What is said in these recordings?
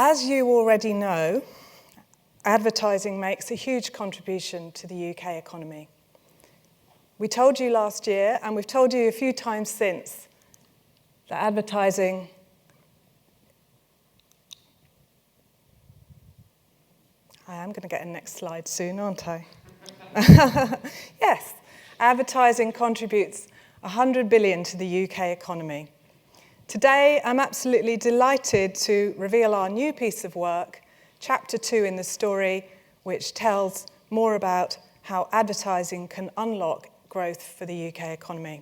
As you already know, advertising makes a huge contribution to the UK economy. We told you last year, and we've told you a few times since, that advertising I am going to get a next slide soon, aren't I? Yes, advertising contributes 100 billion to the UK economy. Today, I'm absolutely delighted to reveal our new piece of work, Chapter 2 in the story, which tells more about how advertising can unlock growth for the UK economy.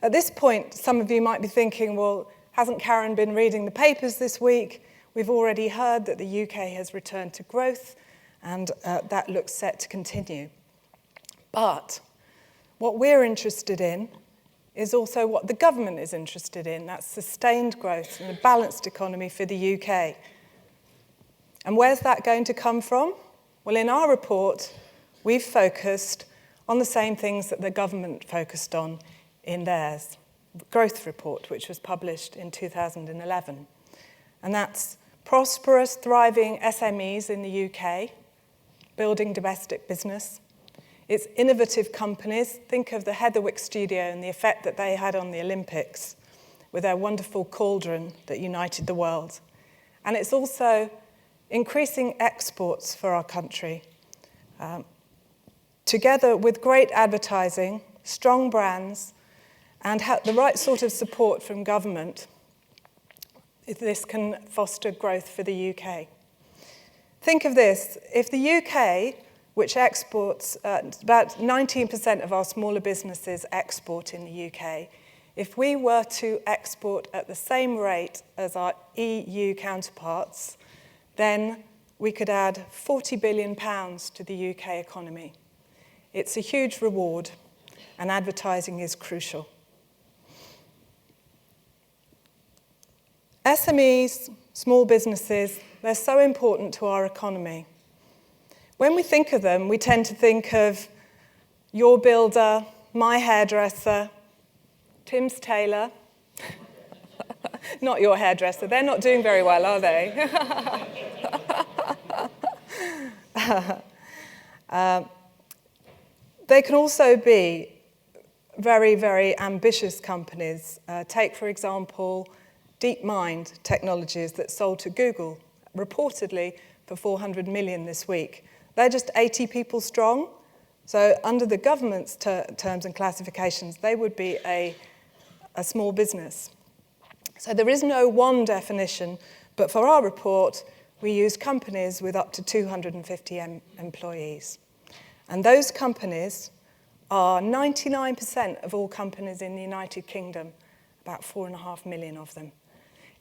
At this point, some of you might be thinking, well, hasn't Karen been reading the papers this week? We've already heard that the UK has returned to growth, and that looks set to continue. But what we're interested in is also what the government is interested in. That's sustained growth and a balanced economy for the UK. And where's that going to come from? Well, in our report, we've focused on the same things that the government focused on in theirs growth report, which was published in 2011. And that's prosperous, thriving SMEs in the UK, building domestic business. It's innovative companies. Think of the Heatherwick studio and the effect that they had on the Olympics with their wonderful cauldron that united the world. And it's also increasing exports for our country. Together with great advertising, strong brands, and the right sort of support from government, this can foster growth for the UK. Think of this, if the UK, which exports, about 19% of our smaller businesses export in the UK, if we were to export at the same rate as our EU counterparts, then we could add £40 billion to the UK economy. It's a huge reward, and advertising is crucial. SMEs, small businesses, they're so important to our economy. When we think of them, we tend to think of your builder, my hairdresser, Tim's tailor. Not your hairdresser. They're not doing very well, are they? They can also be very, very ambitious companies. Take, for example, DeepMind Technologies that sold to Google, reportedly for 400 million this week. They're just 80 people strong. So under the government's terms and classifications, they would be a small business. So there is no one definition, but for our report, we used companies with up to 250 employees. And those companies are 99% of all companies in the United Kingdom, about 4.5 million of them.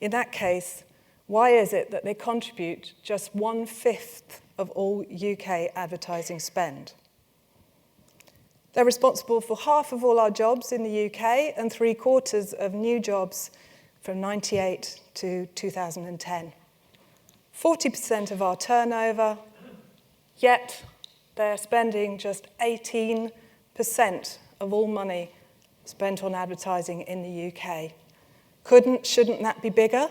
In that case, why is it that they contribute just 1/5 of all UK advertising spend? They're responsible for half of all our jobs in the UK and 3/4 of new jobs from 1998 to 2010. 40% of our turnover, yet they're spending just 18% of all money spent on advertising in the UK. Shouldn't that be bigger?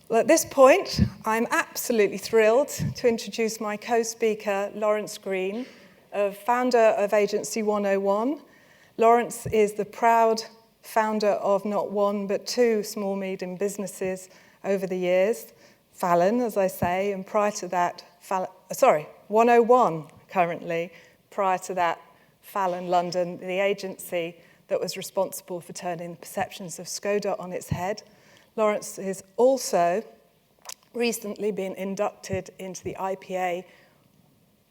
Well, at this point, I'm absolutely thrilled to introduce my co-speaker, Laurence Green, founder of Agency 101. Laurence is the proud founder of not one, but 2 small, medium businesses over the years. Fallon, as I say, and prior to that, 101 currently. Prior to that, Fallon London, the agency that was responsible for turning the perceptions of Skoda on its head. Laurence has also recently been inducted into the IPA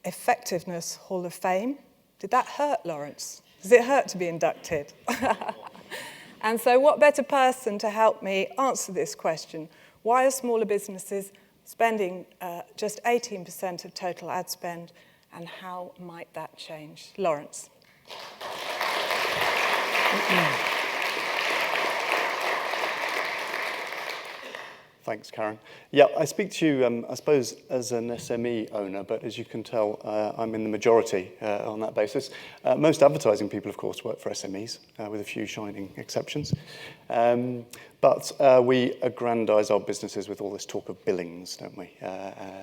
Effectiveness Hall of Fame. Did that hurt, Laurence? Does it hurt to be inducted? And so what better person to help me answer this question? Why are smaller businesses spending just 18% of total ad spend, and how might that change? Laurence. Thanks, Karen. Yeah, I speak to you, I suppose, as an SME owner, but as you can tell, I'm in the majority on that basis. Most advertising people, of course, work for SMEs, with a few shining exceptions. But we aggrandize our businesses with all this talk of billings, don't we?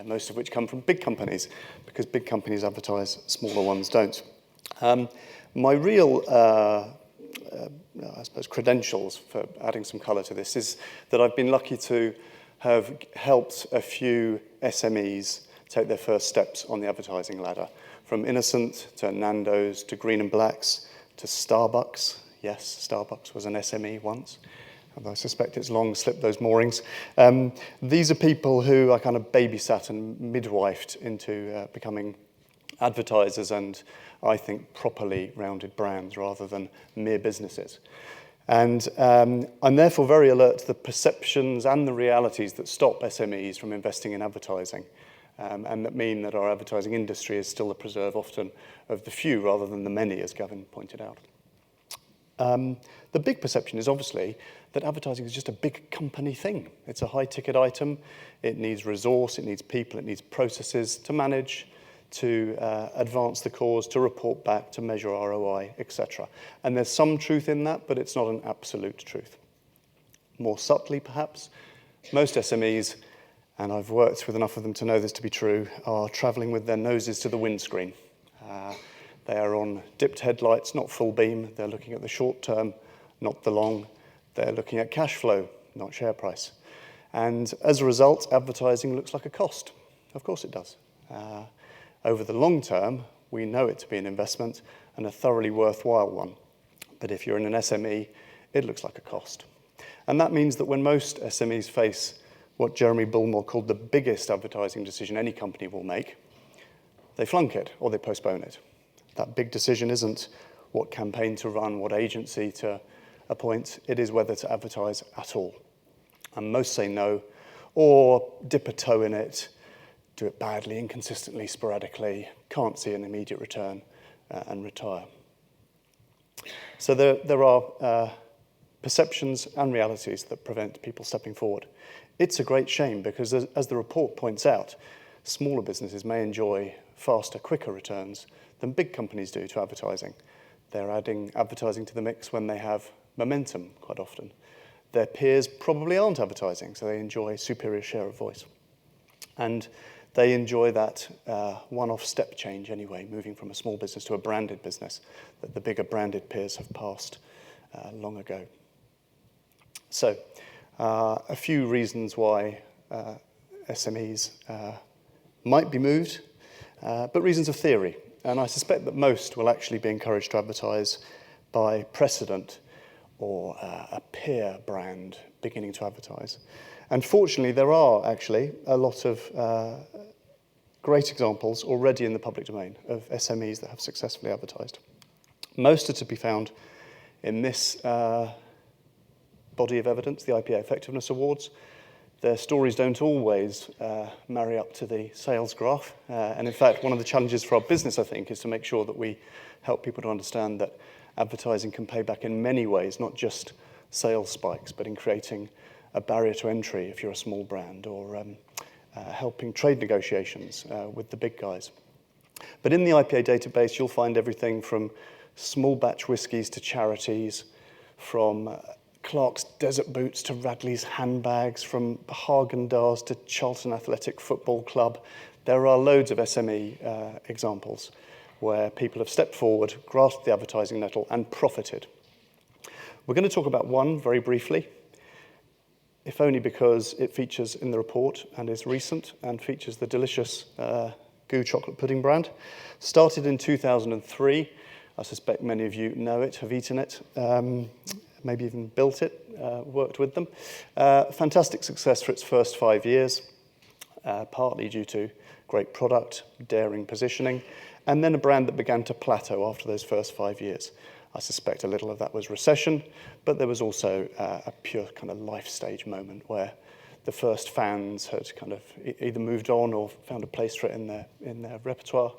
Most of which come from big companies, because big companies advertise, smaller ones don't. My real I suppose, credentials for adding some colour to this is that I've been lucky to have helped a few SMEs take their first steps on the advertising ladder, from Innocent to Nando's to Green and Blacks to Starbucks. Yes, Starbucks was an SME once, and I suspect it's long slipped those moorings. These are people who I kind of babysat and midwifed into becoming advertisers and, I think, properly rounded brands rather than mere businesses. And I'm therefore very alert to the perceptions and the realities that stop SMEs from investing in advertising, and that mean that our advertising industry is still the preserve often of the few rather than the many, as Gavin pointed out. The big perception is obviously that advertising is just a big company thing. It's a high-ticket item. It needs resource, it needs people, it needs processes to manage, to advance the cause, to report back, to measure ROI, etc. And there's some truth in that, but it's not an absolute truth. More subtly, perhaps, most SMEs, and I've worked with enough of them to know this to be true, are travelling with their noses to the windscreen. They are on dipped headlights, not full beam. They're looking at the short term, not the long. They're looking at cash flow, not share price. And as a result, advertising looks like a cost. Of course it does. Over the long term, we know it to be an investment and a thoroughly worthwhile one. But if you're in an SME, it looks like a cost. And that means that when most SMEs face what Jeremy Bullmore called the biggest advertising decision any company will make, they flunk it or they postpone it. That big decision isn't what campaign to run, what agency to appoint. It is whether to advertise at all. And most say no, or dip a toe in it, do it badly, inconsistently, sporadically, can't see an immediate return, and retire. So there are perceptions and realities that prevent people stepping forward. It's a great shame because, as the report points out, smaller businesses may enjoy faster, quicker returns than big companies do to advertising. They're adding advertising to the mix when they have momentum, quite often. Their peers probably aren't advertising, so they enjoy superior share of voice. And they enjoy that one-off step change anyway, moving from a small business to a branded business that the bigger branded peers have passed long ago. So, a few reasons why SMEs might be moved, but reasons of theory. And I suspect that most will actually be encouraged to advertise by precedent or a peer brand beginning to advertise. And fortunately, there are actually a lot of great examples already in the public domain of SMEs that have successfully advertised. Most are to be found in this body of evidence, the IPA Effectiveness Awards. Their stories don't always marry up to the sales graph. And in fact, one of the challenges for our business, I think, is to make sure that we help people to understand that advertising can pay back in many ways, not just sales spikes, but in creating a barrier to entry if you're a small brand, or helping trade negotiations with the big guys. But in the IPA database, you'll find everything from small batch whiskies to charities, from Clark's desert boots to Radley's handbags, from Haagen-Dazs to Charlton Athletic Football Club. There are loads of SME examples where people have stepped forward, grasped the advertising nettle, and profited. We're going to talk about one very briefly, if only because it features in the report and is recent and features the delicious Goo chocolate pudding brand. Started in 2003. I suspect many of you know it, have eaten it, maybe even built it, worked with them. Fantastic success for its first 5 years, partly due to great product, daring positioning, and then a brand that began to plateau after those first 5 years. I suspect a little of that was recession, but there was also a pure kind of life stage moment where the first fans had kind of either moved on or found a place for it in their repertoire,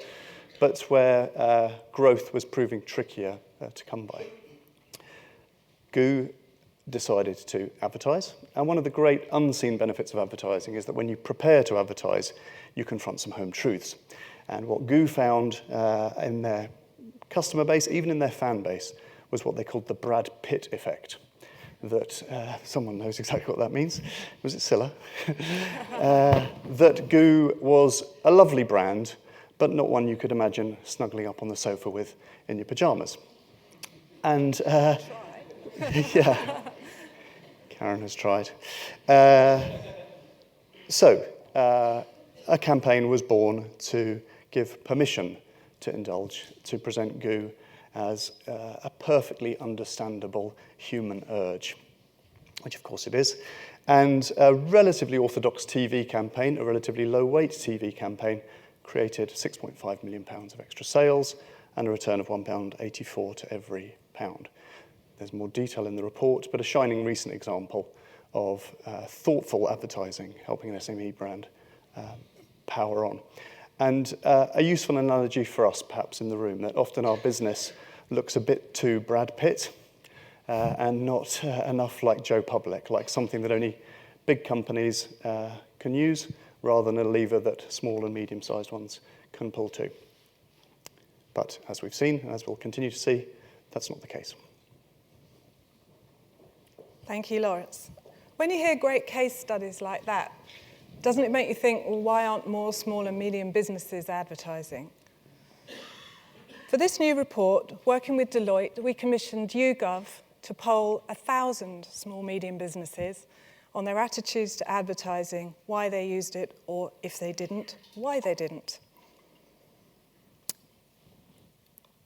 but where growth was proving trickier to come by. Goo decided to advertise. And one of the great unseen benefits of advertising is that when you prepare to advertise, you confront some home truths. And what Goo found in their customer base, even in their fan base, was what they called the Brad Pitt effect. That someone knows exactly what that means. Was it Cilla? That Goo was a lovely brand, but not one you could imagine snuggling up on the sofa with in your pajamas. And yeah, Karen has tried. So a campaign was born to give permission to indulge, to present Goo as a perfectly understandable human urge, which of course it is, and a relatively orthodox TV campaign, a relatively low-weight TV campaign, created £6.5 million of extra sales and a return of £1.84 to every pound. There's more detail in the report, but a shining recent example of thoughtful advertising, helping an SME brand power on. And a useful analogy for us, perhaps, in the room, that often our business looks a bit too Brad Pitt and not enough like Joe Public, like something that only big companies can use, rather than a lever that small and medium-sized ones can pull too. But as we've seen, and as we'll continue to see, that's not the case. Thank you, Laurence. When you hear great case studies like that, doesn't it make you think, well, why aren't more small and medium businesses advertising? For this new report, working with Deloitte, we commissioned YouGov to poll 1,000 small medium businesses on their attitudes to advertising, why they used it, or if they didn't, why they didn't.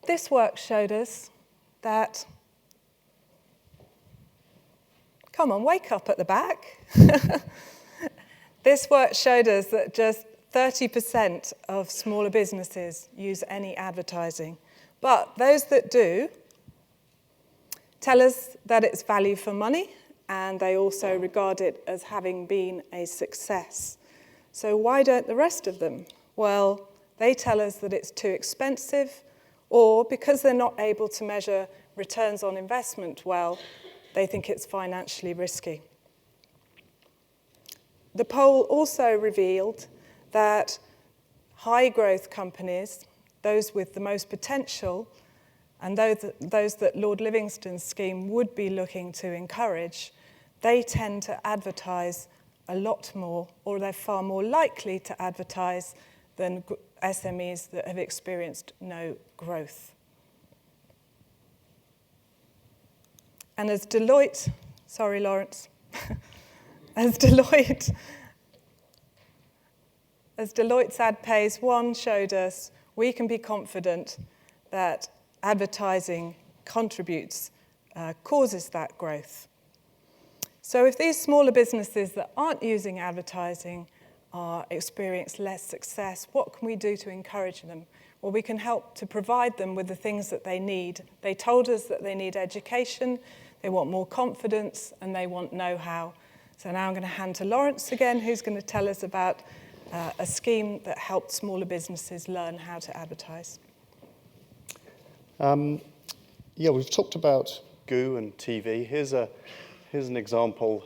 This work showed us that, come on, wake up at the back. This work showed us that just 30% of smaller businesses use any advertising. But those that do tell us that it's value for money, and they also regard it as having been a success. So why don't the rest of them? Well, they tell us that it's too expensive, or because they're not able to measure returns on investment well, they think it's financially risky. The poll also revealed that high-growth companies, those with the most potential, and those that Lord Livingstone's scheme would be looking to encourage, they tend to advertise a lot more, or they're far more likely to advertise than SMEs that have experienced no growth. And as Deloitte, sorry, Laurence, as Deloitte's Ad Pays 1 showed us, we can be confident that advertising contributes, causes that growth. So if these smaller businesses that aren't using advertising experience less success, what can we do to encourage them? Well, we can help to provide them with the things that they need. They told us that they need education, they want more confidence, and they want know-how. So now I'm going to hand to Laurence again, who's going to tell us about a scheme that helped smaller businesses learn how to advertise. Yeah, we've talked about Goo and TV. Here's an example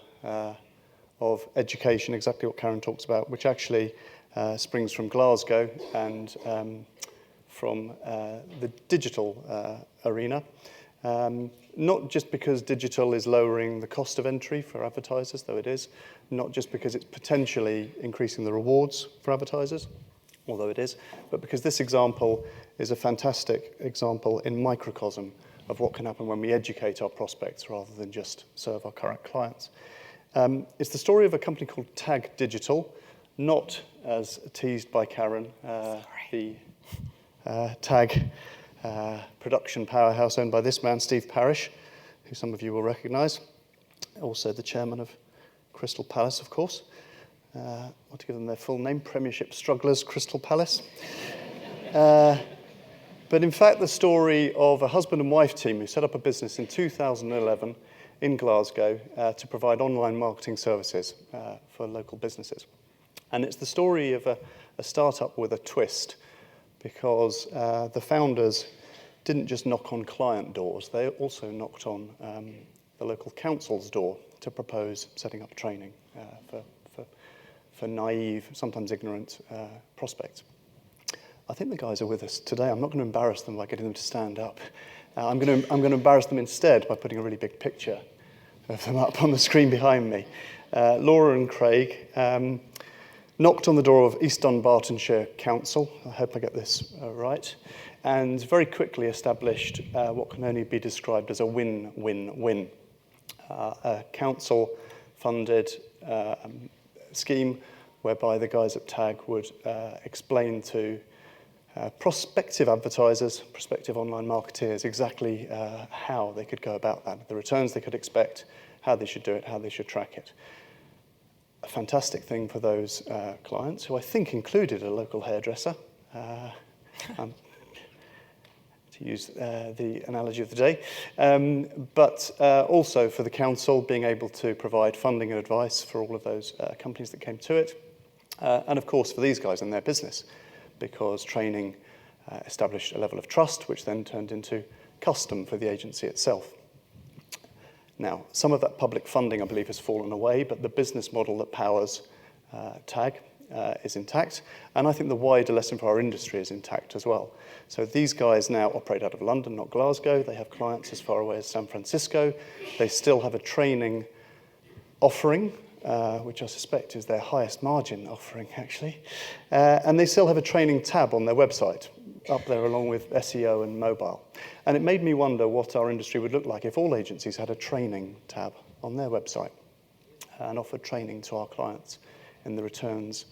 of education, exactly what Karen talks about, which actually springs from Glasgow and from the digital arena. Not just because digital is lowering the cost of entry for advertisers, though it is, not just because it's potentially increasing the rewards for advertisers, although it is, but because this example is a fantastic example in microcosm of what can happen when we educate our prospects rather than just serve our current clients. It's the story of a company called Tag Digital, not as teased by Karen, the Tag production powerhouse owned by this man, Steve Parish, who some of you will recognise, also the chairman of Crystal Palace, of course. I want to give them their full name, Premiership Strugglers Crystal Palace. But in fact, the story of a husband and wife team who set up a business in 2011 in Glasgow to provide online marketing services for local businesses. And it's the story of a startup with a twist, because the founders didn't just knock on client doors, they also knocked on the local council's door to propose setting up training for naive, sometimes ignorant prospects. I think the guys are with us today. I'm not going to embarrass them by getting them to stand up. I'm going to embarrass them instead by putting a really big picture of them up on the screen behind me. Laura and Craig knocked on the door of East Dunbartonshire Council, I hope I get this right, and very quickly established what can only be described as a win-win-win. A council-funded scheme whereby the guys at TAG would explain to prospective advertisers, prospective online marketeers, exactly how they could go about that, the returns they could expect, how they should do it, how they should track it. A fantastic thing for those clients, who I think included a local hairdresser, to use the analogy of the day, but also for the council being able to provide funding and advice for all of those companies that came to it, and of course for these guys and their business, because training established a level of trust, which then turned into custom for the agency itself. Now, some of that public funding, I believe, has fallen away, but the business model that powers TAG is intact, and I think the wider lesson for our industry is intact as well. So these guys now operate out of London, not Glasgow. They have clients as far away as San Francisco. They still have a training offering, which I suspect is their highest margin offering, actually. And they still have a training tab on their website, up there along with SEO and mobile. And it made me wonder what our industry would look like if all agencies had a training tab on their website and offered training to our clients in the returns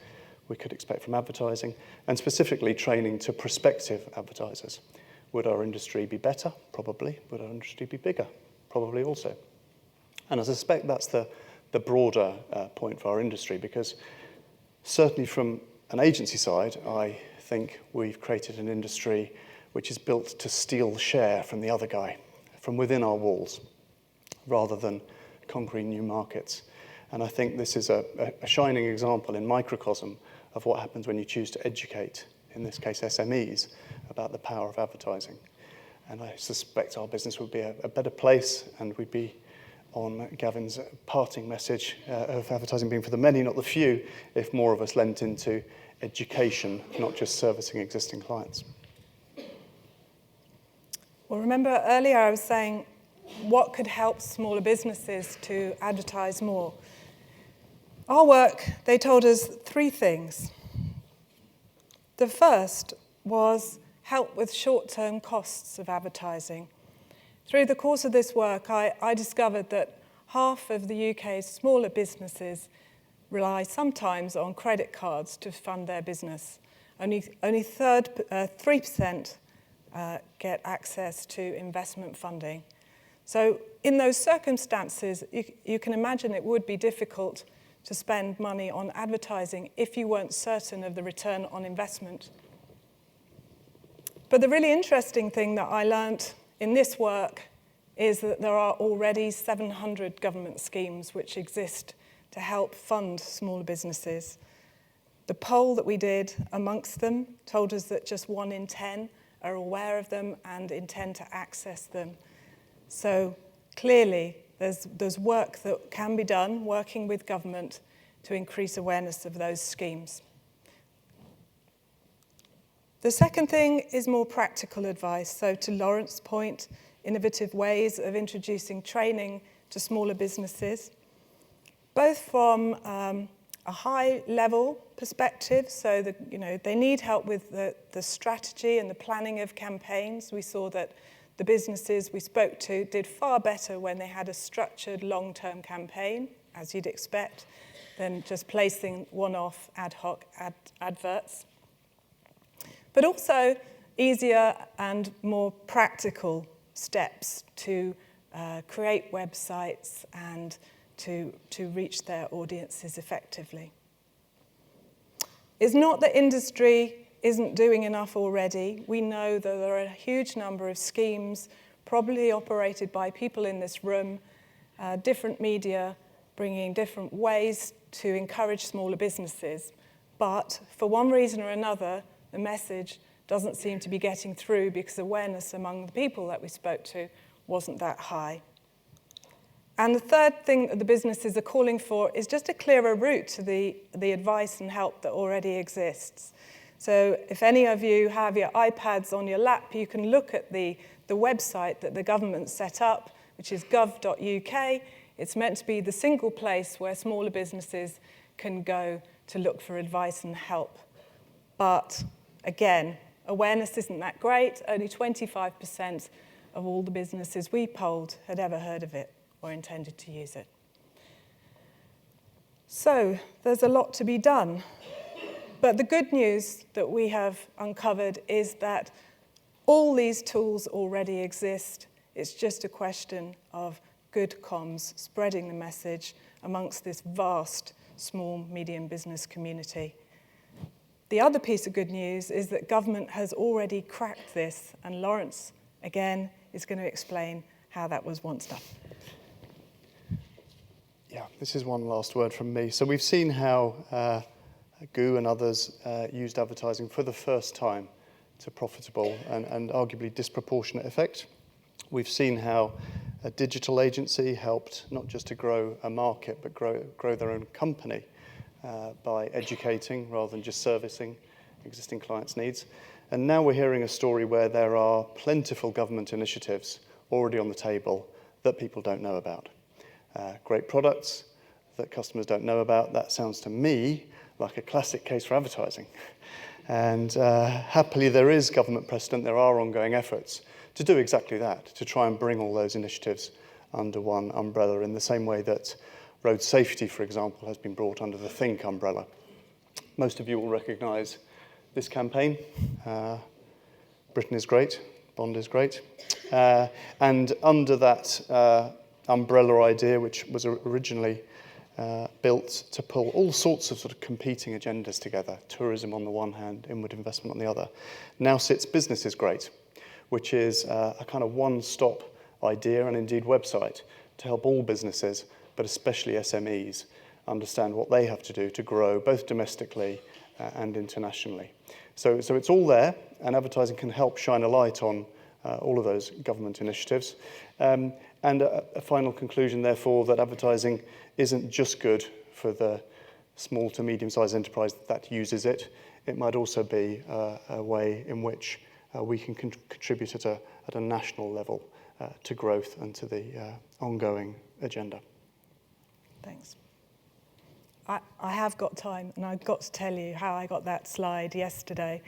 we could expect from advertising, and specifically training to prospective advertisers. Would our industry be better? Probably. Would our industry be bigger? Probably also. And I suspect that's the broader point for our industry, because certainly from an agency side, I think we've created an industry which is built to steal share from the other guy, from within our walls, rather than conquering new markets. And I think this is a shining example in microcosm of what happens when you choose to educate, in this case SMEs, about the power of advertising. And I suspect our business would be a better place, and we'd be on Gavin's parting message of advertising being for the many, not the few, if more of us lent into education, not just servicing existing clients. Well, remember earlier I was saying what could help smaller businesses to advertise more. Our work, they told us 3 things. The first was help with short-term costs of advertising. Through the course of this work, I discovered that half of the UK's smaller businesses rely sometimes on credit cards to fund their business. Only 3% get access to investment funding. So in those circumstances, you can imagine it would be difficult to spend money on advertising if you weren't certain of the return on investment. But the really interesting thing that I learnt in this work is that there are already 700 government schemes which exist to help fund smaller businesses. The poll that we did amongst them told us that just 1 in 10 are aware of them and intend to access them. So clearly, there's work that can be done, working with government, to increase awareness of those schemes. The second thing is more practical advice. So to Laurence's point, innovative ways of introducing training to smaller businesses, both from a high-level perspective, so that they need help with the strategy and the planning of campaigns. We saw that the businesses we spoke to did far better when they had a structured long-term campaign, as you'd expect, than just placing one-off ad hoc adverts. But also easier and more practical steps to create websites and to reach their audiences effectively. It's not that industry isn't doing enough already. We know that there are a huge number of schemes, probably operated by people in this room, different media, bringing different ways to encourage smaller businesses. But for one reason or another, the message doesn't seem to be getting through because awareness among the people that we spoke to wasn't that high. And the third thing that the businesses are calling for is just a clearer route to the advice and help that already exists. So if any of you have your iPads on your lap, you can look at the website that the government set up, which is gov.uk. It's meant to be the single place where smaller businesses can go to look for advice and help. But again, awareness isn't that great. Only 25% of all the businesses we polled had ever heard of it or intended to use it. So there's a lot to be done. But the good news that we have uncovered is that all these tools already exist. It's just a question of good comms, spreading the message amongst this vast small, medium business community. The other piece of good news is that government has already cracked this, and Laurence, again, is going to explain how that was once done. Yeah, this is one last word from me. So we've seen how GU and others used advertising for the first time to profitable and arguably disproportionate effect. We've seen how a digital agency helped not just to grow a market, but grow their own company by educating rather than just servicing existing clients' needs. And now we're hearing a story where there are plentiful government initiatives already on the table that people don't know about. Great products that customers don't know about. That sounds to me like a classic case for advertising. And happily, there is government precedent. There are ongoing efforts to do exactly that, to try and bring all those initiatives under one umbrella in the same way that road safety, for example, has been brought under the Think umbrella. Most of you will recognise this campaign. Britain is great, Bond is great. And under that umbrella idea, which was originally built to pull all sorts of sort of competing agendas together, tourism on the one hand, inward investment on the other, now sits Business is Great, which is a kind of one-stop idea and indeed website to help all businesses, but especially SMEs, understand what they have to do to grow both domestically and internationally. So it's all there, and advertising can help shine a light on all of those government initiatives. And a final conclusion, therefore, that advertising isn't just good for the small to medium-sized enterprise that uses it. It might also be a way in which we can contribute at a national level to growth and to the ongoing agenda. Thanks. I have got time, and I've got to tell you how I got that slide yesterday.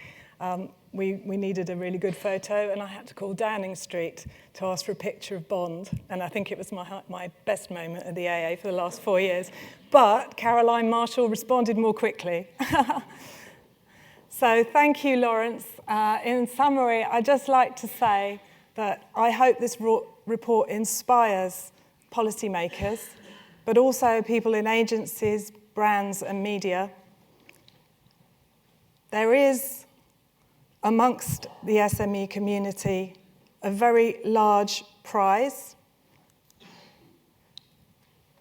We needed a really good photo, and I had to call Downing Street to ask for a picture of Bond, and I think it was my best moment at the AA for the last 4 years. But Caroline Marshall responded more quickly. So thank you, Laurence. In summary, I'd just like to say that I hope this report inspires policymakers, but also people in agencies, brands, and media. There is, amongst the SME community, a very large prize.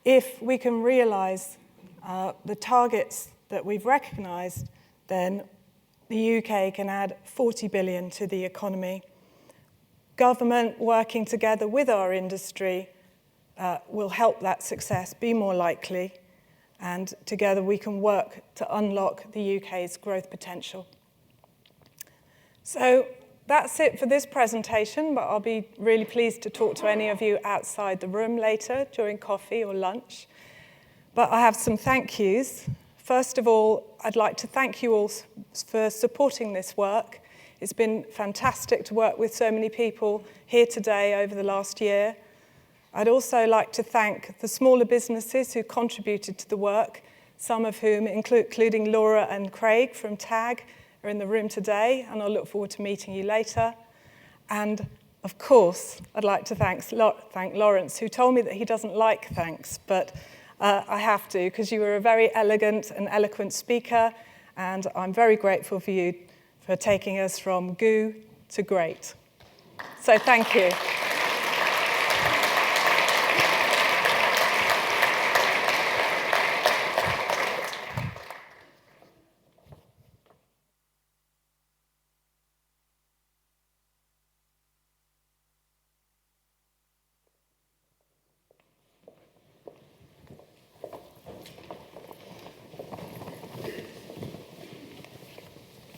If we can realise the targets that we've recognised, then the UK can add 40 billion to the economy. Government working together with our industry will help that success be more likely, and together we can work to unlock the UK's growth potential. So that's it for this presentation, but I'll be really pleased to talk to any of you outside the room later during coffee or lunch. But I have some thank yous. First of all, I'd like to thank you all for supporting this work. It's been fantastic to work with so many people here today over the last year. I'd also like to thank the smaller businesses who contributed to the work, some of whom, including Laura and Craig from TAG, are in the room today, and I look forward to meeting you later. And of course, I'd like to thank Laurence, who told me that he doesn't like thanks, but I have to, because you were a very elegant and eloquent speaker, and I'm very grateful for you for taking us from GU to great. So thank you.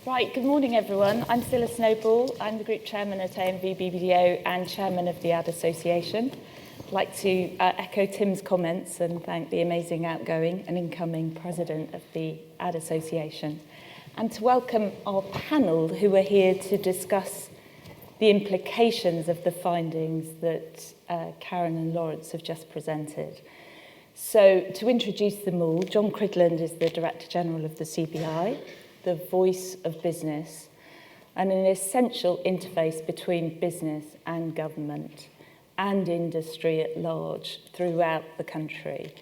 Right, good morning everyone. I'm Cilla Snowball. I'm the Group Chairman at AMV BBDO and Chairman of the Ad Association. I'd like to echo Tim's comments and thank the amazing outgoing and incoming President of the Ad Association, and to welcome our panel who are here to discuss the implications of the findings that Karen and Laurence have just presented. So to introduce them all, John Cridland is the Director General of the CBI, the voice of business, and an essential interface between business and government and industry at large throughout the country.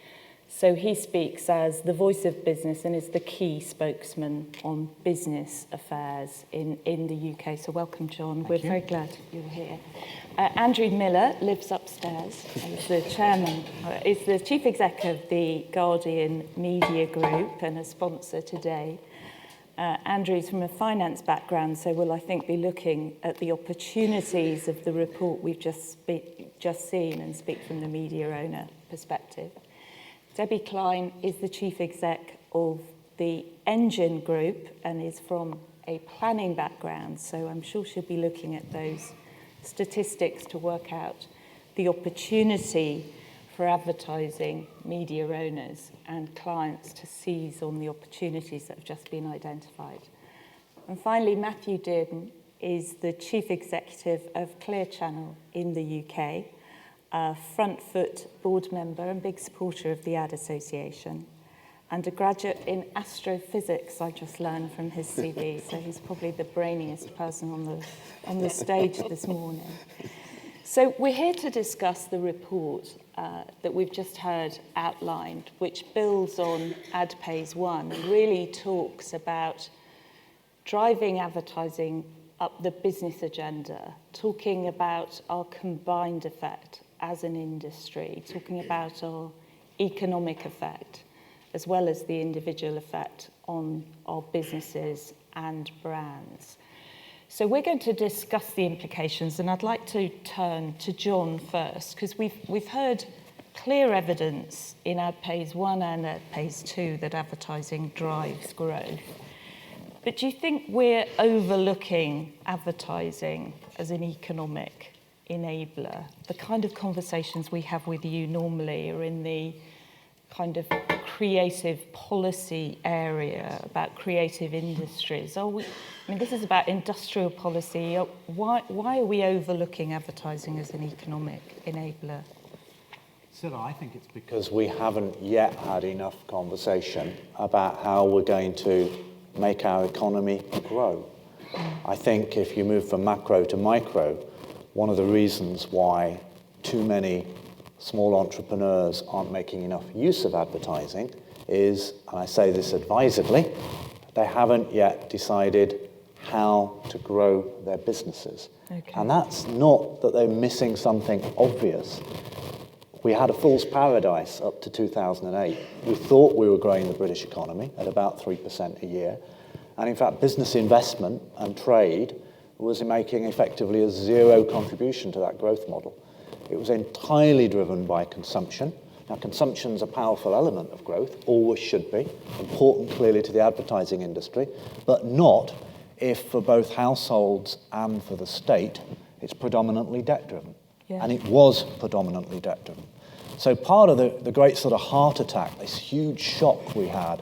So he speaks as the voice of business and is the key spokesman on business affairs in the UK. So welcome, John. We're very glad you're here. Andrew Miller lives upstairs. He's the chairman, is the chief exec of the Guardian Media Group and a sponsor today. Andrew's from a finance background, so will, I think, be looking at the opportunities of the report we've just seen and speak from the media owner perspective. Debbie Klein is the chief exec of the Engine Group and is from a planning background, so I'm sure she'll be looking at those statistics to work out the opportunity for advertising media owners and clients to seize on the opportunities that have just been identified. And finally, Matthew Dearden is the chief executive of Clear Channel in the UK, a front foot board member and big supporter of the Ad Association, and a graduate in astrophysics, I just learned from his CV, so he's probably the brainiest person on the stage this morning. So we're here to discuss the report that we've just heard outlined, which builds on Advertise 1 and really talks about driving advertising up the business agenda, talking about our combined effect as an industry, talking about our economic effect, as well as the individual effect on our businesses and brands. So we're going to discuss the implications, and I'd like to turn to John first, because we've heard clear evidence in Advertise 1 and Advertise 2 that advertising drives growth. But do you think we're overlooking advertising as an economic enabler? The kind of conversations we have with you normally are in the kind of creative policy area about creative industries. This is about industrial policy. Why are we overlooking advertising as an economic enabler? Cilla, I think it's because we haven't yet had enough conversation about how we're going to make our economy grow. I think if you move from macro to micro, one of the reasons why too many small entrepreneurs aren't making enough use of advertising is, and I say this advisedly, they haven't yet decided how to grow their businesses. Okay. And that's not that they're missing something obvious. We had a fool's paradise up to 2008. We thought we were growing the British economy at about 3% a year. And in fact, business investment and trade was making effectively a zero contribution to that growth model. It was entirely driven by consumption. Now, consumption's a powerful element of growth, always should be, important clearly to the advertising industry, but not if for both households and for the state, it's predominantly debt-driven. Yeah. And it was predominantly debt-driven. So part of the great sort of heart attack, this huge shock we had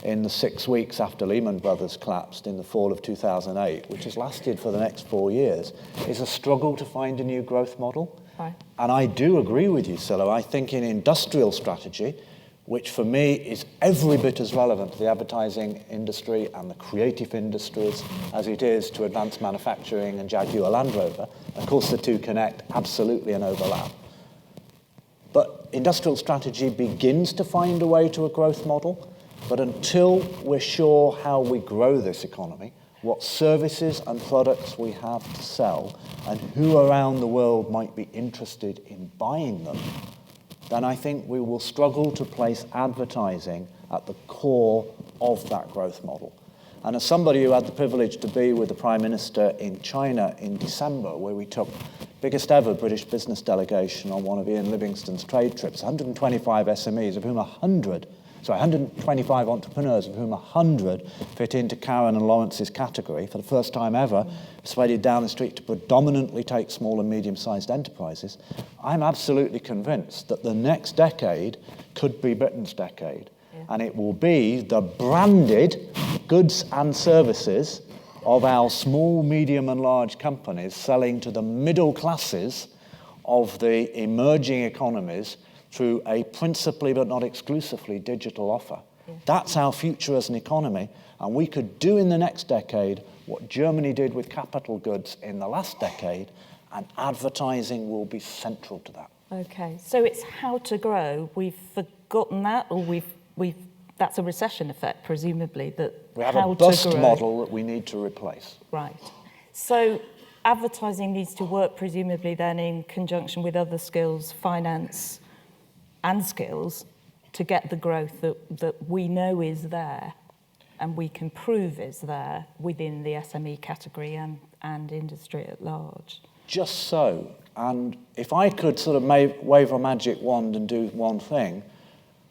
in the 6 weeks after Lehman Brothers collapsed in the fall of 2008, which has lasted for the next 4 years, is a struggle to find a new growth model. Right. And I do agree with you, Cilla. I think in industrial strategy, which for me is every bit as relevant to the advertising industry and the creative industries as it is to advanced manufacturing and Jaguar Land Rover, of course the two connect absolutely and overlap. But industrial strategy begins to find a way to a growth model, but until we're sure how we grow this economy, what services and products we have to sell, and who around the world might be interested in buying them, then I think we will struggle to place advertising at the core of that growth model. And as somebody who had the privilege to be with the Prime Minister in China in December, where we took biggest ever British business delegation on one of Ian Livingstone's trade trips, 125 SMEs, of whom 100 125 entrepreneurs, of whom 100 fit into Karen and Laurence's category, for the first time ever, persuaded down the street to predominantly take small and medium-sized enterprises. I'm absolutely convinced that the next decade could be Britain's decade. And it will be the branded goods and services of our small, medium and large companies selling to the middle classes of the emerging economies through a principally but not exclusively digital offer. That's our future as an economy, and we could do in the next decade what Germany did with capital goods in the last decade, and advertising will be central to that. Okay, so it's how to grow. We've forgotten that, or that's a recession effect, presumably, that we have how a bust to grow. model that we need to replace. Right. So advertising needs to work, presumably, then in conjunction with other skills, finance and skills, to get the growth that we know is there and we can prove is there within the SME category and industry at large. Just so. And if I could sort of wave a magic wand and do one thing,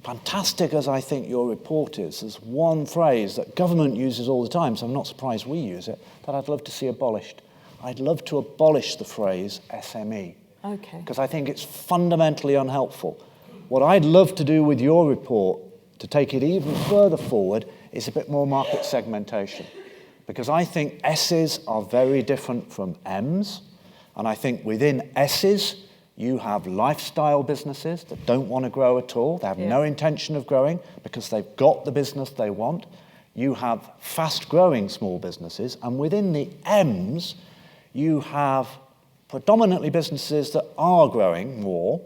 fantastic as I think your report is, there's one phrase that government uses all the time, so I'm not surprised we use it, that I'd love to see abolished. I'd love to abolish the phrase SME. Okay. Because I think it's fundamentally unhelpful. What I'd love to do with your report, to take it even further forward, is a bit more market segmentation. Because I think S's are very different from M's, and I think within S's, you have lifestyle businesses that don't want to grow at all. They have no intention of growing because they've got the business they want. You have fast-growing small businesses, and within the M's, you have predominantly businesses that are growing more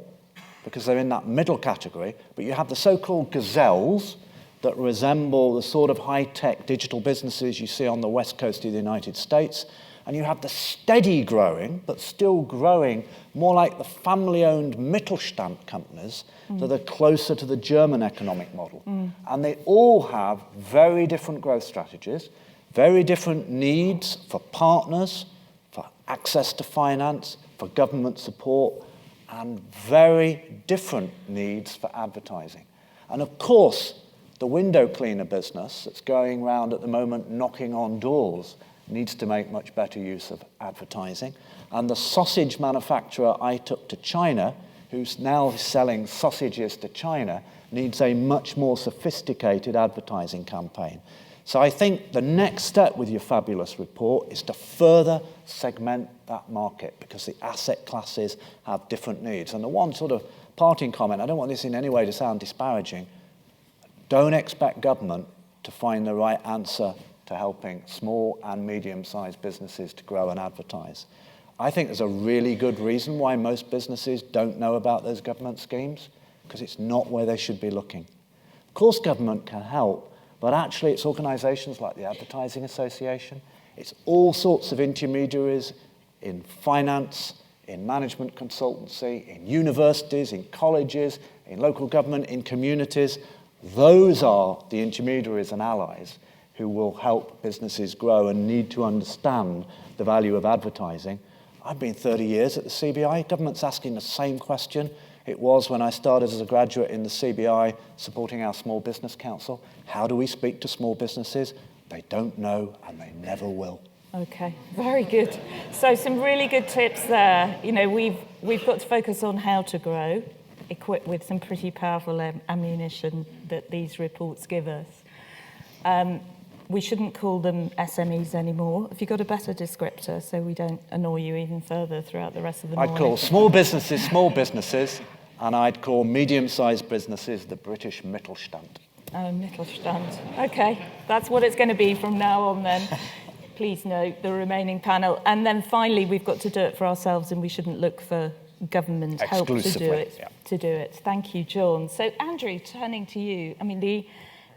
because they're in that middle category, but you have the so-called gazelles that resemble the sort of high-tech digital businesses you see on the west coast of the United States, and you have the steady growing, but still growing, more like the family-owned Mittelstand companies that are closer to the German economic model. And they all have very different growth strategies, very different needs for partners, for access to finance, for government support, and very different needs for advertising. And of course, the window cleaner business that's going around at the moment knocking on doors needs to make much better use of advertising. And the sausage manufacturer I took to China, who's now selling sausages to China, needs a much more sophisticated advertising campaign. So I think the next step with your fabulous report is to further segment that market, because the asset classes have different needs. And the one sort of parting comment, I don't want this in any way to sound disparaging, don't expect government to find the right answer to helping small and medium-sized businesses to grow and advertise. I think there's a really good reason why most businesses don't know about those government schemes, because it's not where they should be looking. Of course, government can help, but actually it's organisations like the Advertising Association, it's all sorts of intermediaries in finance, in management consultancy, in universities, in colleges, in local government, in communities. Those are the intermediaries and allies who will help businesses grow and need to understand the value of advertising. I've been 30 years at the CBI. Government's asking the same question it was when I started as a graduate in the CBI supporting our Small Business Council. How do we speak to small businesses? They don't know and they never will. Okay, very good. So some really good tips there. You know, we've got to focus on how to grow, equipped with some pretty powerful ammunition that these reports give us. We shouldn't call them SMEs anymore. Have you got a better descriptor so we don't annoy you even further throughout the rest of the morning? I'd call small businesses, and I'd call medium-sized businesses the British Mittelstand. Oh, Mittelstand. Okay, that's what it's going to be from now on then. Please note the remaining panel. And then finally, we've got to do it for ourselves, and we shouldn't look for government help to do it. Thank you, John. So, Andrew, turning to you. I mean, the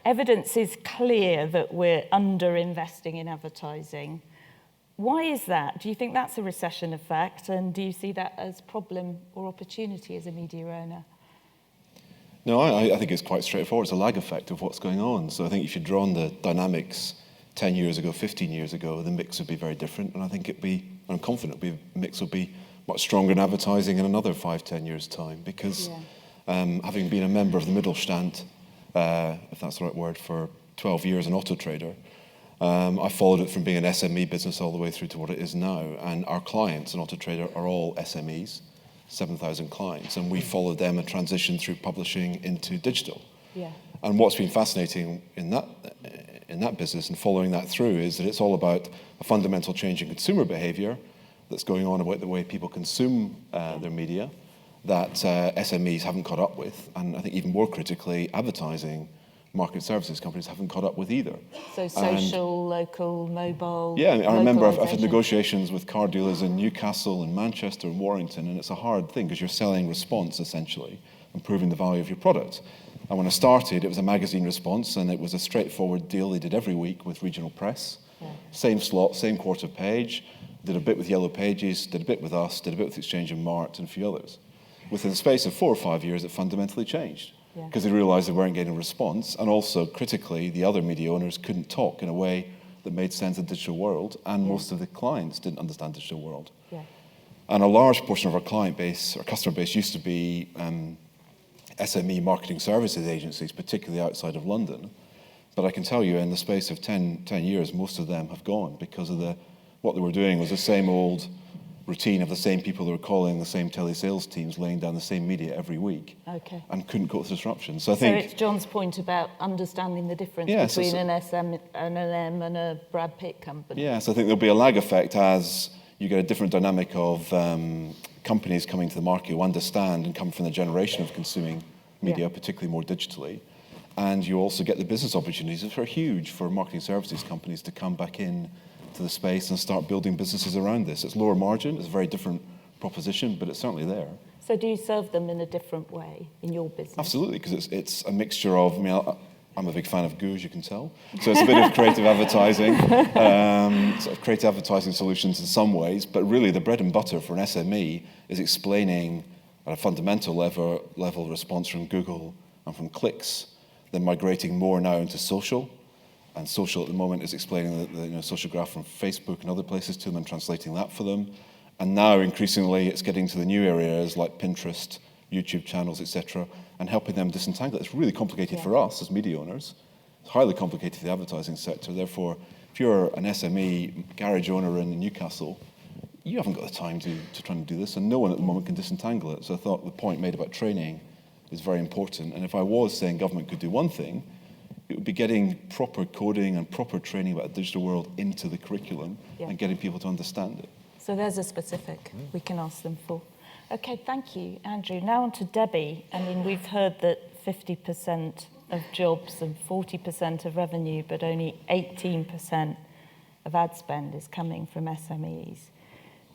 evidence is clear that we're under-investing in advertising. Why is that? Do you think that's a recession effect? And do you see that as problem or opportunity as a media owner? No, I think it's quite straightforward. It's a lag effect of what's going on. So I think if you'd drawn the dynamics 10 years ago, 15 years ago, the mix would be very different. And I think I'm confident the mix will be much stronger in advertising in another 5-10 years' time. Because having been a member of the Mittelstand, if that's the right word, for 12 years, an auto trader. I followed it from being an SME business all the way through to what it is now. And our clients in Auto Trader are all SMEs, 7,000 clients. And we followed them and transitioned through publishing into digital. Yeah. And what's been fascinating in that business and following that through is that it's all about a fundamental change in consumer behavior that's going on about the way people consume their media that SMEs haven't caught up with. And I think even more critically, advertising market services companies haven't caught up with either. So social, local, mobile. Yeah, I remember I've had localization. negotiations with car dealers in Newcastle and Manchester and Warrington, and it's a hard thing because you're selling response essentially and proving the value of your product. And when I started, it was a magazine response, and it was a straightforward deal they did every week with regional press. Yeah. Same slot, same quarter page, did a bit with Yellow Pages, did a bit with us, did a bit with Exchange and Mart and a few others. Within the space of 4 or 5 years, it fundamentally changed. Because they realised they weren't getting a response, and also critically, the other media owners couldn't talk in a way that made sense in the digital world, and most of the clients didn't understand the digital world. Yeah. And a large portion of our client base, our customer base, used to be SME marketing services agencies, particularly outside of London. But I can tell you, in the space of 10 years, most of them have gone because of what they were doing was the same old routine of the same people that were calling the same telesales teams, laying down the same media every week, and couldn't cope with disruption. So I think it's John's point about understanding the difference between an SM, an M, and a Brad Pitt company. Yes, I think there'll be a lag effect as you get a different dynamic of companies coming to the market who understand and come from the generation of consuming media, particularly more digitally. And you also get the business opportunities, which are huge for marketing services companies to come back in to the space and start building businesses around this. It's lower margin, it's a very different proposition, but it's certainly there. So do you serve them in a different way in your business? Absolutely, because it's a mixture of, I'm a big fan of Goo, as you can tell. So it's a bit of creative advertising, sort of creative advertising solutions in some ways, but really the bread and butter for an SME is explaining at a fundamental level response from Google and from clicks, then migrating more now into social. And social at the moment is explaining the social graph from Facebook and other places to them and translating that for them. And now increasingly it's getting to the new areas like Pinterest, YouTube channels, etc., and helping them disentangle it. It's really complicated for us as media owners. It's highly complicated for the advertising sector. Therefore, if you're an SME garage owner in Newcastle, you haven't got the time to try and do this, and no one at the moment can disentangle it. So I thought the point made about training is very important. And if I was saying government could do one thing, it would be getting proper coding and proper training about the digital world into the curriculum and getting people to understand it. So there's a specific we can ask them for. Okay, thank you, Andrew. Now on to Debbie. I mean, we've heard that 50% of jobs and 40% of revenue, but only 18% of ad spend is coming from SMEs.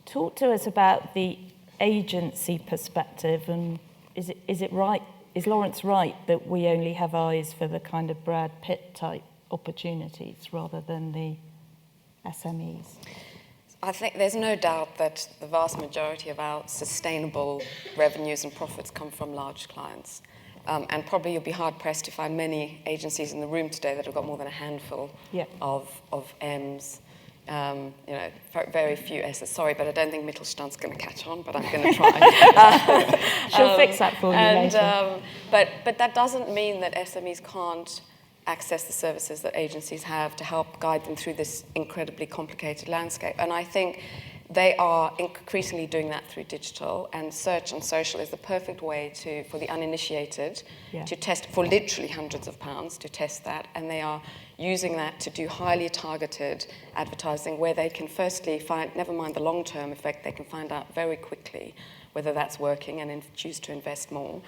Talk to us about the agency perspective, and is it right? Is Laurence right that we only have eyes for the kind of Brad Pitt type opportunities rather than the SMEs? I think there's no doubt that the vast majority of our sustainable revenues and profits come from large clients. And probably you'll be hard-pressed to find many agencies in the room today that have got more than a handful of M's. Very few S's. Sorry, but I don't think Mittelstand's going to catch on, but I'm going to try. She'll fix that for you later. But that doesn't mean that SMEs can't access the services that agencies have to help guide them through this incredibly complicated landscape. And I think they are increasingly doing that through digital, and search and social is the perfect way for the uninitiated to test for literally hundreds of pounds to test that, and they are using that to do highly targeted advertising where they can firstly find, never mind the long-term effect, they can find out very quickly whether that's working and choose to invest more.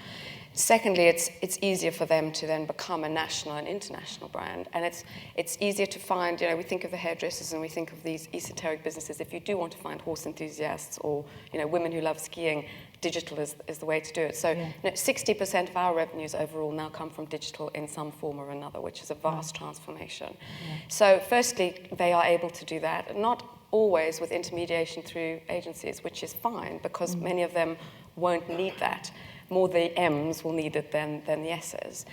Secondly, it's easier for them to then become a national and international brand, and it's easier to find. We think of the hairdressers and we think of these esoteric businesses. If you do want to find horse enthusiasts or women who love skiing, digital is the way to do it. So 60% of our revenues overall now come from digital in some form or another, which is a vast transformation. So firstly, they are able to do that, not always with intermediation through agencies, which is fine because many of them won't need that. More the M's will need it than the S's.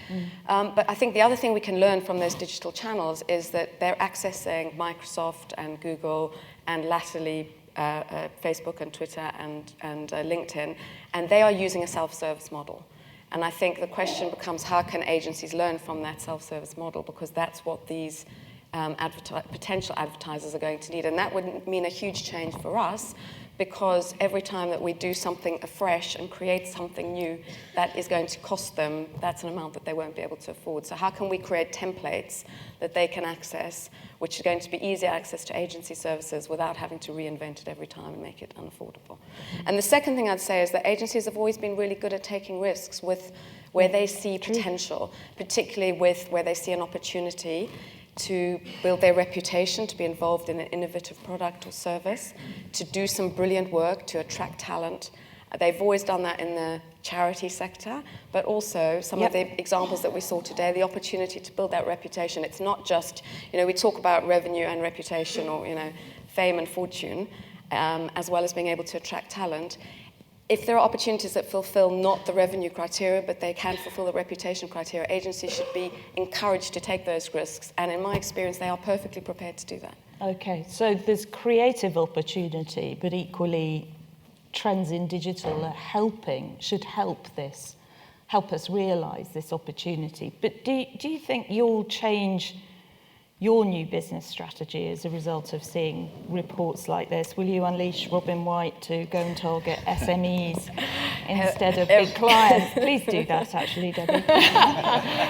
But I think the other thing we can learn from those digital channels is that they're accessing Microsoft and Google and latterly Facebook and Twitter and LinkedIn, and they are using a self-service model. And I think the question becomes, how can agencies learn from that self-service model? Because that's what these potential advertisers are going to need. And that would mean a huge change for us, because every time that we do something afresh and create something new that is going to cost them, that's an amount that they won't be able to afford. So how can we create templates that they can access, which is going to be easy access to agency services without having to reinvent it every time and make it unaffordable? And the second thing I'd say is that agencies have always been really good at taking risks with where they see potential, particularly with where they see an opportunity to build their reputation, to be involved in an innovative product or service, to do some brilliant work, to attract talent. They've always done that in the charity sector, but also some of the examples that we saw today, the opportunity to build that reputation. It's not just, we talk about revenue and reputation, or, fame and fortune, as well as being able to attract talent. If there are opportunities that fulfill not the revenue criteria, but they can fulfill the reputation criteria, agencies should be encouraged to take those risks. And in my experience, they are perfectly prepared to do that. Okay, so there's creative opportunity, but equally trends in digital should help us realise this opportunity. But do you think you'll change your new business strategy as a result of seeing reports like this? Will you unleash Robin White to go and target SMEs instead of big clients? Please do that, actually, Debbie.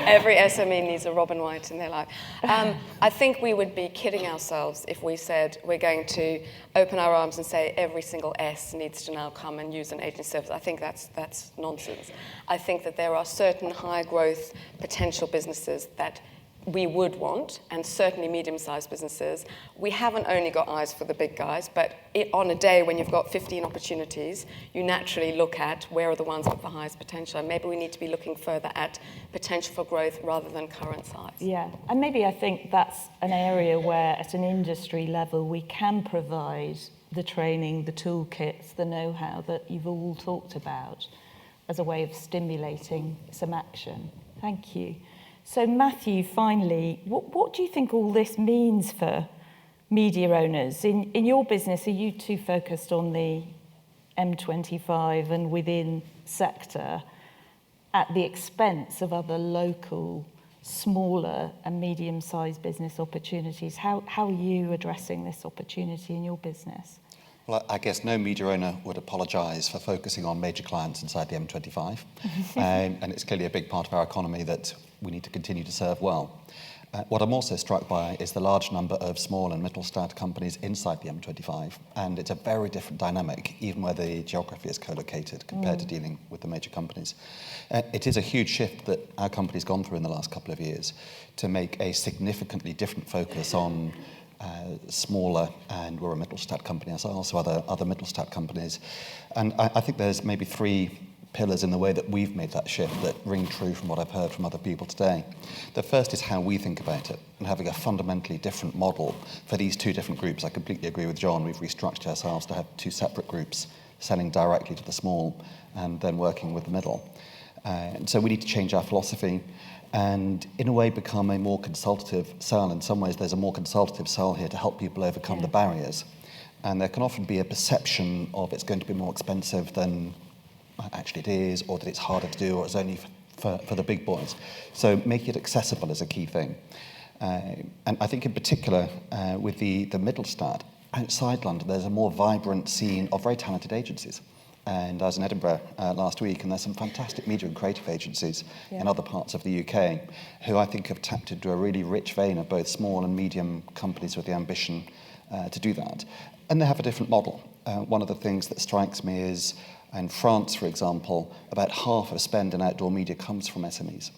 Every SME needs a Robin White in their life. I think we would be kidding ourselves if we said we're going to open our arms and say every single S needs to now come and use an agency service. I think that's nonsense. I think that there are certain high growth potential businesses that we would want, and certainly medium-sized businesses. We haven't only got eyes for the big guys, but on a day when you've got 15 opportunities, you naturally look at where are the ones with the highest potential. And maybe we need to be looking further at potential for growth rather than current size. Yeah, and maybe I think that's an area where at an industry level we can provide the training, the toolkits, the know-how that you've all talked about as a way of stimulating some action. Thank you. So Matthew, finally, what do you think all this means for media owners? In your business, are you too focused on the M25 and within sector at the expense of other local, smaller and medium-sized business opportunities? How are you addressing this opportunity in your business? Well, I guess no media owner would apologise for focusing on major clients inside the M25. And it's clearly a big part of our economy that we need to continue to serve well. What I'm also struck by is the large number of small and Mittelstand companies inside the M25. And it's a very different dynamic, even where the geography is co-located, compared to dealing with the major companies. It is a huge shift that our company's gone through in the last couple of years to make a significantly different focus on smaller, and we're a Mittelstand company ourselves, so other Mittelstand companies. And I think there's maybe three pillars in the way that we've made that shift that ring true from what I've heard from other people today. The first is how we think about it, and having a fundamentally different model for these two different groups. I completely agree with John. We've restructured ourselves to have two separate groups, selling directly to the small and then working with the middle. And so we need to change our philosophy and in a way become a more consultative sell. In some ways there's a more consultative sell here to help people overcome the barriers. And there can often be a perception of it's going to be more expensive than actually it is, or that it's harder to do, or it's only for the big boys. So making it accessible is a key thing. And I think in particular with the Mittelstand, outside London there's a more vibrant scene of very talented agencies. And I was in Edinburgh last week, and there's some fantastic media and creative agencies in other parts of the UK who I think have tapped into a really rich vein of both small and medium companies with the ambition to do that. And they have a different model. One of the things that strikes me is, in France, for example, about half of spend in outdoor media comes from SMEs.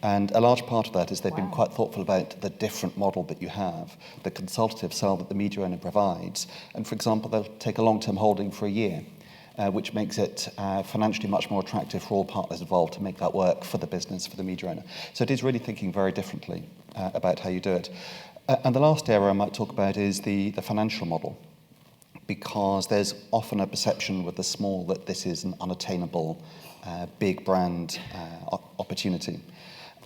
And a large part of that is they've been quite thoughtful about the different model that you have, the consultative sell that the media owner provides. And for example, they'll take a long-term holding for a year, which makes it financially much more attractive for all partners involved to make that work for the business, for the media owner. So it is really thinking very differently about how you do it. And the last area I might talk about is the financial model, because there's often a perception with the small that this is an unattainable big brand opportunity.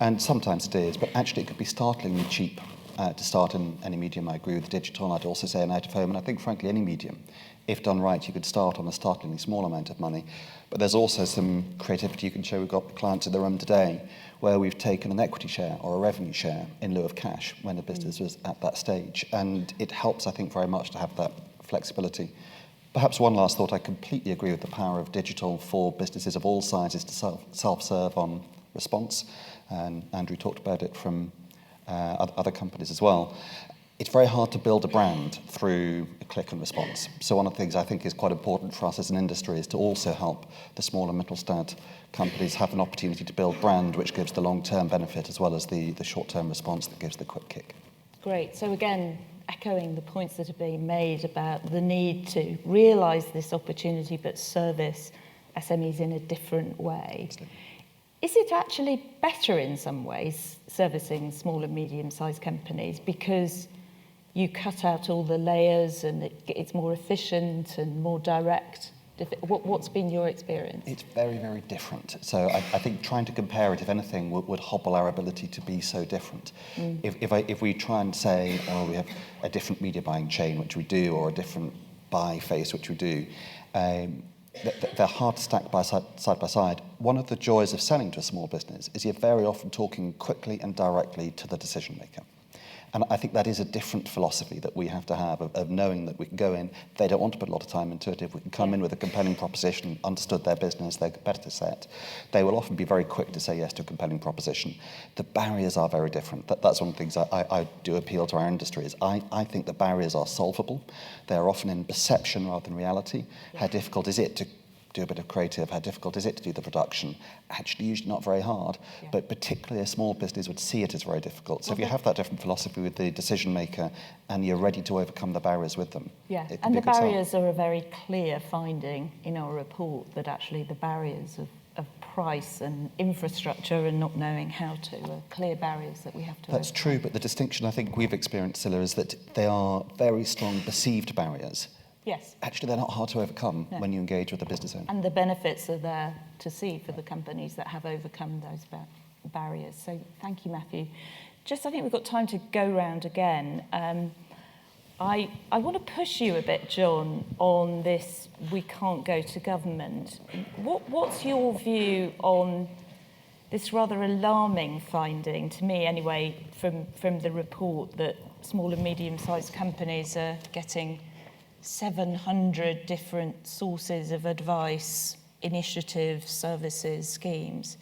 And sometimes it is, but actually it could be startlingly cheap to start in any medium. I agree with digital, and I'd also say an out of home, and I think frankly any medium. if done right, you could start on a startlingly small amount of money. But there's also some creativity you can show. We've got clients in the room today where we've taken an equity share or a revenue share in lieu of cash when the business was at that stage. And it helps, I think, very much to have that flexibility. Perhaps one last thought. I completely agree with the power of digital for businesses of all sizes to self-serve on response. And Andrew talked about it from other companies as well. It's very hard to build a brand through a click and response. So one of the things I think is quite important for us as an industry is to also help the small and Mittelstand companies have an opportunity to build brand which gives the long-term benefit as well as the short-term response that gives the quick kick. Great. So again, echoing the points that are being made about the need to realise this opportunity but service SMEs in a different way. Is it actually better in some ways servicing small and medium-sized companies because you cut out all the layers and it's more efficient and more direct? What's been your experience? It's very, very different. So I think trying to compare it, if anything, would hobble our ability to be so different. If we try and say, oh, we have a different media buying chain, which we do, or a different buy face, which we do, they're hard to stack side by side. One of the joys of selling to a small business is you're very often talking quickly and directly to the decision maker. And I think that is a different philosophy that we have to have of knowing that we can go in, they don't want to put a lot of time into it. If we can come in with a compelling proposition, understood their business, their competitor set, they will often be very quick to say yes to a compelling proposition. The barriers are very different. That's one of the things I do appeal to our industry is I think the barriers are solvable. They're often in perception rather than reality. How difficult is it to do a bit of creative? How difficult is it to do the production? Actually, usually not very hard, but particularly a small business would see it as very difficult. So if you have that different philosophy with the decision maker and you're ready to overcome the barriers with them. Yeah, and the barriers are a very clear finding in our report that actually the barriers of price and infrastructure and not knowing how to are clear barriers that we have to That's true, but the distinction I think we've experienced, Cilla, is that they are very strong perceived barriers. Yes. Actually, they're not hard to overcome when you engage with the business owner. And the benefits are there to see for the companies that have overcome those barriers. So thank you, Matthew. Just, I think we've got time to go round again. I want to push you a bit, John, on this we can't go to government. What's your view on this rather alarming finding, to me anyway, from the report that small and medium-sized companies are getting 700 different sources of advice, initiatives, services, schemes.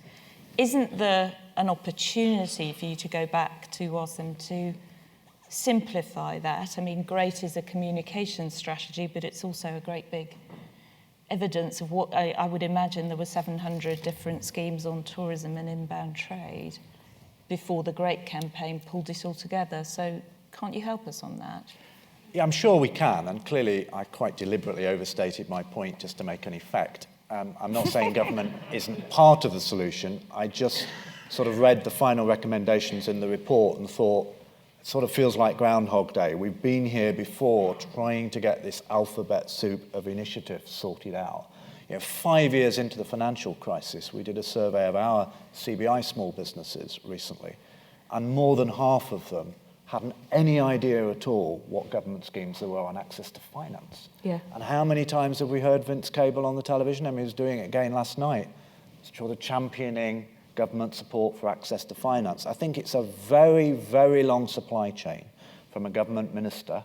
Isn't there an opportunity for you to go back to ask them to simplify that? I mean, great is a communication strategy, but it's also a great big evidence of what I would imagine there were 700 different schemes on tourism and inbound trade before the Great campaign pulled it all together. So can't you help us on that? Yeah, I'm sure we can, and clearly I quite deliberately overstated my point just to make an effect. I'm not saying government isn't part of the solution. I just sort of read the final recommendations in the report and thought, it sort of feels like Groundhog Day. We've been here before trying to get this alphabet soup of initiatives sorted out. 5 years into the financial crisis, we did a survey of our CBI small businesses recently, and more than half of them hadn't any idea at all what government schemes there were on access to finance. Yeah. And how many times have we heard Vince Cable on the television? I mean, he was doing it again last night, sort of championing government support for access to finance. I think it's a very, very long supply chain from a government minister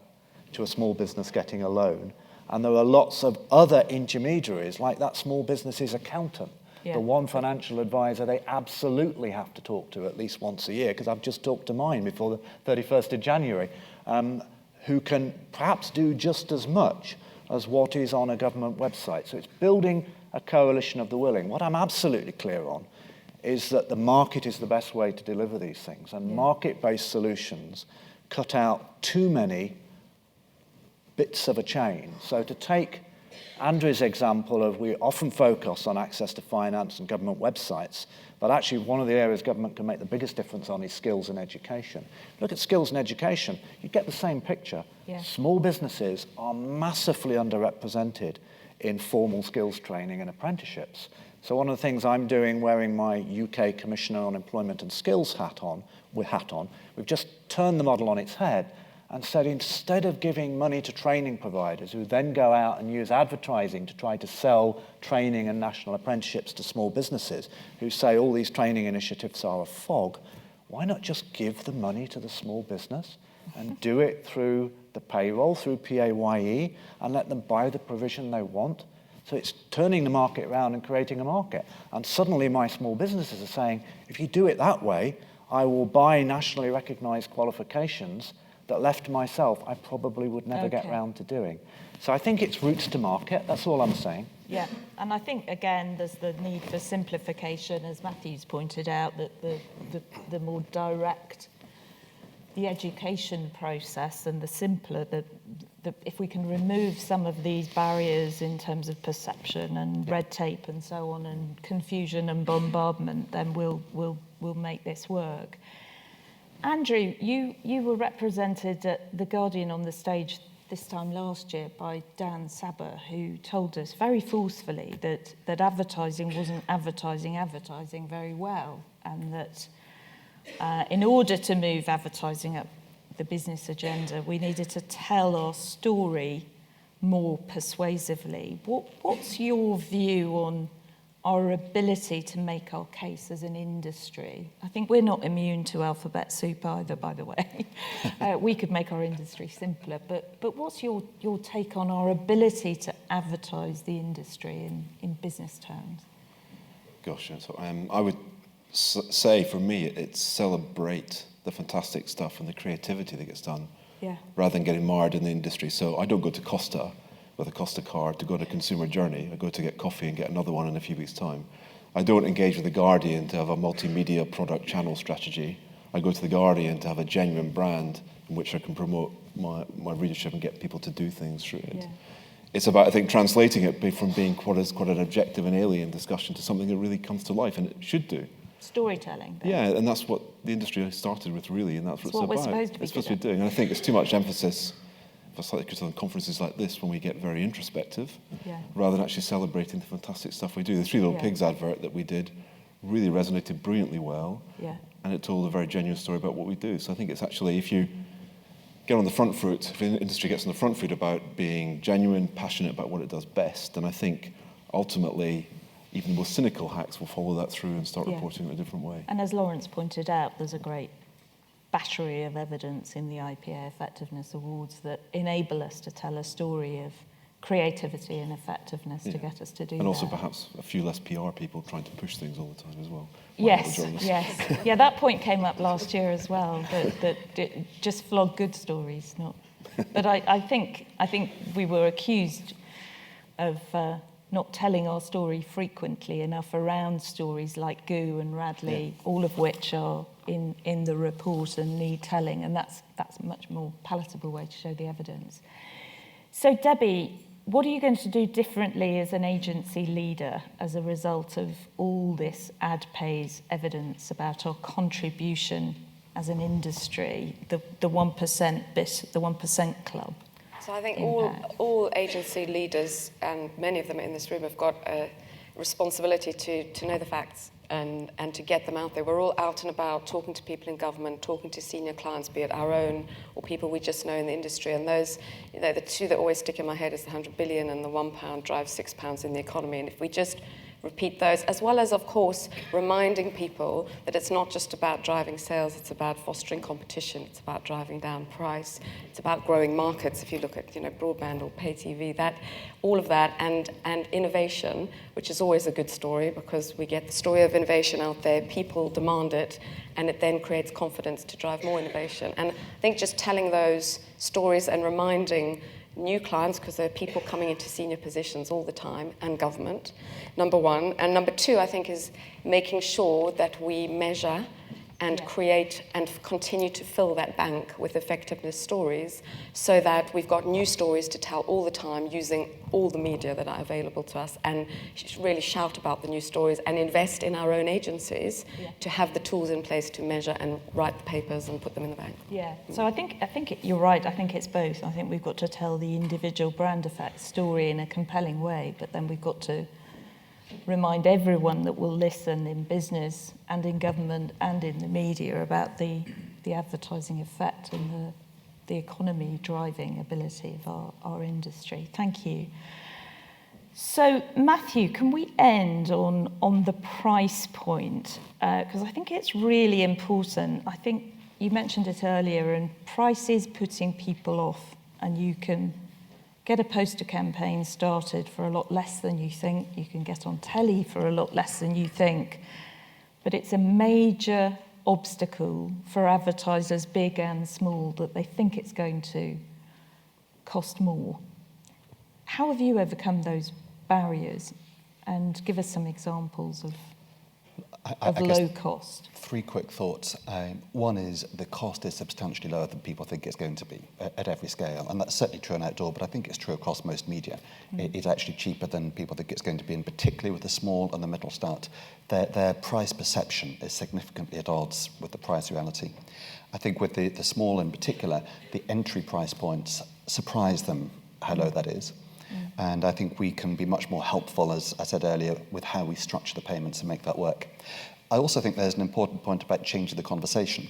to a small business getting a loan. And there are lots of other intermediaries, like that small business's accountant, the one financial advisor they absolutely have to talk to at least once a year, because I've just talked to mine before the 31st of January, who can perhaps do just as much as what is on a government website. So it's building a coalition of the willing. What I'm absolutely clear on is that the market is the best way to deliver these things, and market-based solutions cut out too many bits of a chain. So to take Andrew's example of we often focus on access to finance and government websites, but actually one of the areas government can make the biggest difference on is skills and education. Look at skills and education, you get the same picture. Yeah. Small businesses are massively underrepresented in formal skills training and apprenticeships. So one of the things I'm doing, wearing my UK Commissioner on Employment and Skills hat on, we've just turned the model on its head and said instead of giving money to training providers who then go out and use advertising to try to sell training and national apprenticeships to small businesses who say all these training initiatives are a fog, why not just give the money to the small business and do it through the payroll, through PAYE, and let them buy the provision they want? So it's turning the market around and creating a market. And suddenly my small businesses are saying, if you do it that way, I will buy nationally recognised qualifications that left to myself I probably would never get round to doing. So I think it's routes to market, that's all I'm saying. Yeah, and I think, again, there's the need for simplification, as Matthew's pointed out, that the more direct the education process and the simpler, if we can remove some of these barriers in terms of perception and red tape and so on, and confusion and bombardment, then we'll make this work. Andrew, you were represented at The Guardian on the stage this time last year by Dan Saber, who told us very forcefully that advertising wasn't advertising very well, and that in order to move advertising up the business agenda, we needed to tell our story more persuasively. What's your view on our ability to make our case as an industry? I think we're not immune to alphabet soup either, by the way. We could make our industry simpler, but what's your take on our ability to advertise the industry in business terms? Gosh, so, I would say for me, it's celebrate the fantastic stuff and the creativity that gets done, rather than getting mired in the industry. So I don't go to Costa with a Costa card to go on a consumer journey. I go to get coffee and get another one in a few weeks' time. I don't engage with The Guardian to have a multimedia product channel strategy. I go to The Guardian to have a genuine brand in which I can promote my readership and get people to do things through it. Yeah. It's about, I think, translating it from being quite an objective and alien discussion to something that really comes to life, and it should do. Storytelling. Then. Yeah, and that's what the industry started with, really, and that's what it's about. We're supposed to be. It's supposed to be doing. And I think there's too much emphasis, for slightly critical on conferences like this, when we get very introspective, rather than actually celebrating the fantastic stuff we do. The Three Little Pigs advert that we did really resonated brilliantly well, and it told a very genuine story about what we do. So I think it's actually, if you get on the front foot, if the industry gets on the front foot about being genuine, passionate about what it does best, then I think ultimately even the most cynical hacks will follow that through and start reporting in a different way. And as Laurence pointed out, there's a great battery of evidence in the IPA Effectiveness Awards that enable us to tell a story of creativity and effectiveness to get us to do that. And also perhaps a few less PR people trying to push things all the time as well. Yes. Yeah, that point came up last year as well, that just flog good stories, not... But I think we were accused of not telling our story frequently enough around stories like Goo and Radley, all of which are in the report and need telling, and that's a much more palatable way to show the evidence. So Debbie, what are you going to do differently as an agency leader as a result of all this AdPay's evidence about our contribution as an industry, the 1% bit, the 1% club? So I think all agency leaders, and many of them in this room, have got a responsibility to know the facts and to get them out there. We're all out and about talking to people in government, talking to senior clients, be it our own or people we just know in the industry. And those, the two that always stick in my head is the 100 billion and the £1 drives £6 in the economy. And if we just repeat those, as well as, of course, reminding people that it's not just about driving sales, it's about fostering competition, it's about driving down price, it's about growing markets. If you look at broadband or pay TV, all of that, and innovation, which is always a good story because we get the story of innovation out there, people demand it, and it then creates confidence to drive more innovation. And I think just telling those stories and reminding new clients, because there are people coming into senior positions all the time, and government, number one. And number two, I think, is making sure that we measure and create and continue to fill that bank with effectiveness stories so that we've got new stories to tell all the time using all the media that are available to us, and really shout about the new stories and invest in our own agencies to have the tools in place to measure and write the papers and put them in the bank. Yeah, so I think you're right. I think it's both. I think we've got to tell the individual brand effect story in a compelling way, but then we've got to remind everyone that will listen in business and in government and in the media about the advertising effect and the economy driving ability of our industry. Thank you. So, Matthew, can we end on the price point? Because I think it's really important. I think you mentioned it earlier, and price is putting people off, and you can get a poster campaign started for a lot less than you think. You can get on telly for a lot less than you think. But it's a major obstacle for advertisers, big and small, that they think it's going to cost more. How have you overcome those barriers? And give us some examples of low cost. 3 quick thoughts. One is the cost is substantially lower than people think it's going to be at every scale. And that's certainly true in outdoor, but I think it's true across most media. It's actually cheaper than people think it's going to be, and particularly with the small and the middle start. Their price perception is significantly at odds with the price reality. I think with the small in particular, the entry price points surprise them how low that is. And I think we can be much more helpful, as I said earlier, with how we structure the payments and make that work. I also think there's an important point about changing the conversation,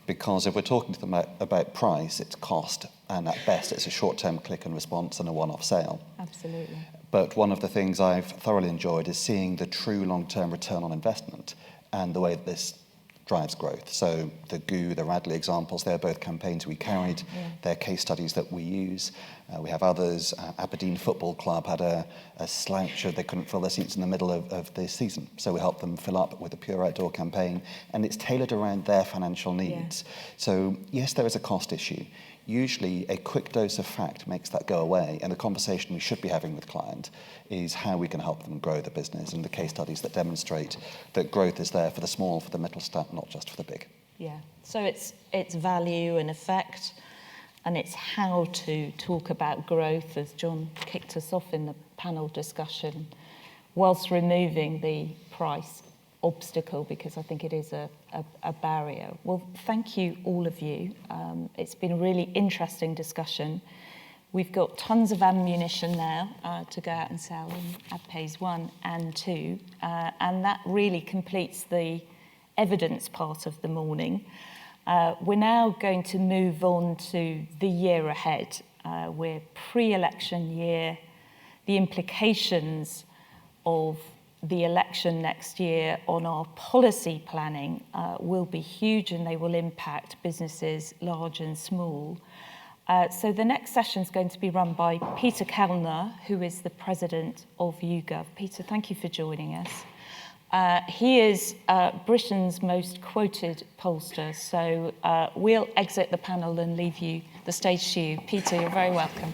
because if we're talking to them about price, it's cost, and at best it's a short-term click and response and a one-off sale. Absolutely. But one of the things I've thoroughly enjoyed is seeing the true long-term return on investment and the way that this drives growth. So the GU, the Radley examples, they're both campaigns we carried. They're case studies that we use. We have others. Aberdeen Football Club had a sloucher. They couldn't fill their seats in the middle of the season. So we helped them fill up with a pure outdoor campaign. And it's tailored around their financial needs. So yes, there is a cost issue. Usually a quick dose of fact makes that go away. And the conversation we should be having with client is how we can help them grow the business, and the case studies that demonstrate that growth is there for the small, for the middle start, not just for the big. Yeah, so it's value and effect, and it's how to talk about growth, as John kicked us off in the panel discussion, whilst removing the price obstacle, because I think it is a barrier. Well, thank you, all of you. It's been a really interesting discussion. We've got tons of ammunition now to go out and sell in Advertise 1 and 2, and that really completes the evidence part of the morning. We're now going to move on to the year ahead. We're pre-election year. The implications of the election next year on our policy planning will be huge, and they will impact businesses large and small. So the next session is going to be run by Peter Kellner, who is the president of YouGov. Peter, thank you for joining us. He is Britain's most quoted pollster, so we'll exit the panel and leave the stage to you. Peter, you're very welcome.